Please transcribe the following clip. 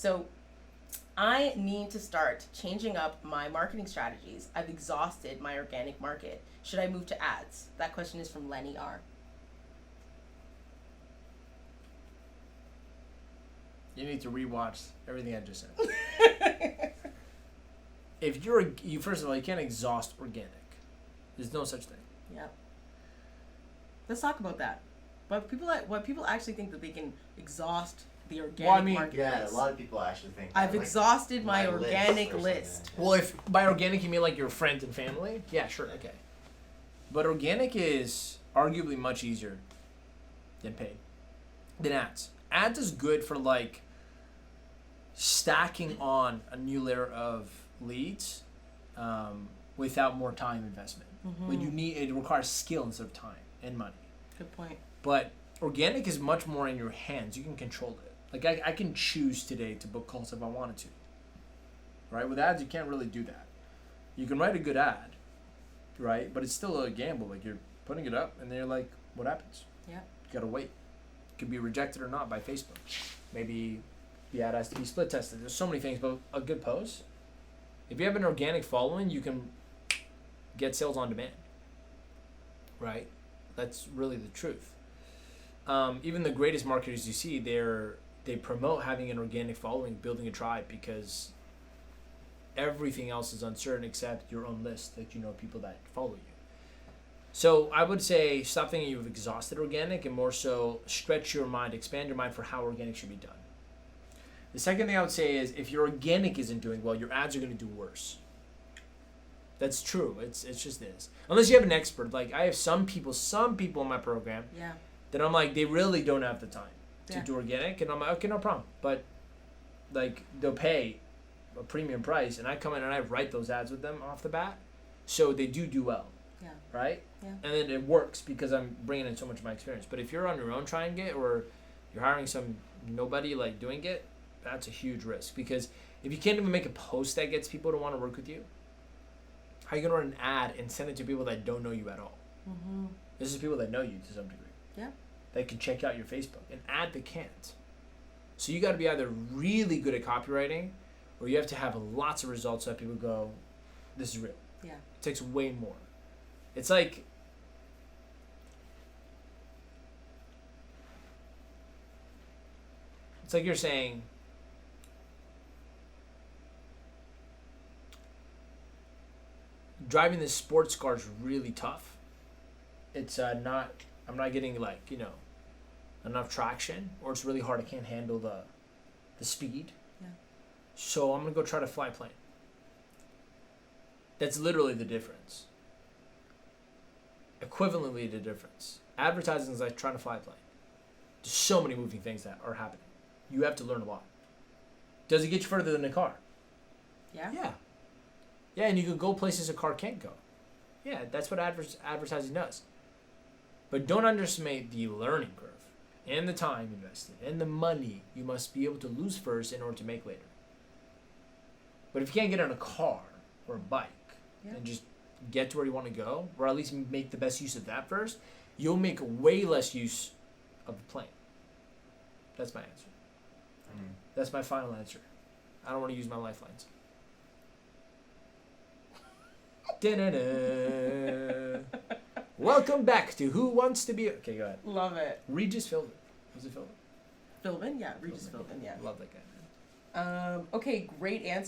So I need to start changing up my marketing strategies. I've exhausted my organic market. Should I move to ads? That question is from Lenny R. You need to rewatch everything I just said. If you first of all, you can't exhaust organic. There's no such thing. Yep. Let's talk about that. But people actually think that they can exhaust the organic marketplace. Yeah, a lot of people actually think that. I've exhausted my organic list. Well, if by organic you mean like your friends and family, yeah, sure, okay. But organic is arguably much easier than paid, than ads. Ads is good for like stacking on a new layer of leads without more time investment. Mm-hmm. But it requires skill instead of time and money. Good point. But organic is much more in your hands. You can control it. Like I can choose today to book calls if I wanted to. Right? With ads, you can't really do that. You can write a good ad, right? But it's still a gamble. Like you're putting it up, and then you're like, what happens? Yeah. You gotta wait. It could be rejected or not by Facebook. Maybe the ad has to be split tested. There's so many things, but a good post. If you have an organic following, you can get sales on demand. Right? That's really the truth. Even the greatest marketers you see, they promote having an organic following, building a tribe, because everything else is uncertain except your own list that you know people that follow you. So I would say stop thinking you've exhausted organic and more so stretch your mind, expand your mind for how organic should be done. The second thing I would say is if your organic isn't doing well, your ads are going to do worse. That's true. It's just this. Unless you have an expert. Like I have some people in my program that I'm like, they really don't have the time to do organic. And I'm like, okay, no problem. But like they'll pay a premium price and I come in and I write those ads with them off the bat. So they do well. Yeah. Right? Yeah. And then it works because I'm bringing in so much of my experience. But if you're on your own trying it or you're hiring some nobody like doing it, that's a huge risk. Because if you can't even make a post that gets people to want to work with you, how are you going to run an ad and send it to people that don't know you at all? Mm-hmm. This is people that know you to some degree. Yeah. They can check out your Facebook. An ad, they can't. So you got to be either really good at copywriting or you have to have lots of results so that people go, this is real. Yeah. It takes way more. It's like you're saying driving this sports car is really tough. It's I'm not getting like, enough traction, or it's really hard. I can't handle the speed. Yeah. So I'm going to go try to fly a plane. That's literally the difference. Equivalently the difference. Advertising is like trying to fly a plane. There's so many moving things that are happening. You have to learn a lot. Does it get you further than a car? Yeah. Yeah. Yeah, and you can go places a car can't go. Yeah, that's what advertising does. But don't underestimate the learning curve and the time invested and the money you must be able to lose first in order to make later. But if you can't get on a car or a bike and just get to where you want to go, or at least make the best use of that first, you'll make way less use of the plane. That's my answer. That's my final answer. I don't want to use my lifelines. Welcome back to Who Wants to Be... Okay, go ahead. Love it. Regis Philbin. Was it Philbin? Philbin? Yeah, Regis Philbin, yeah. Love that guy, man. Okay, great answer.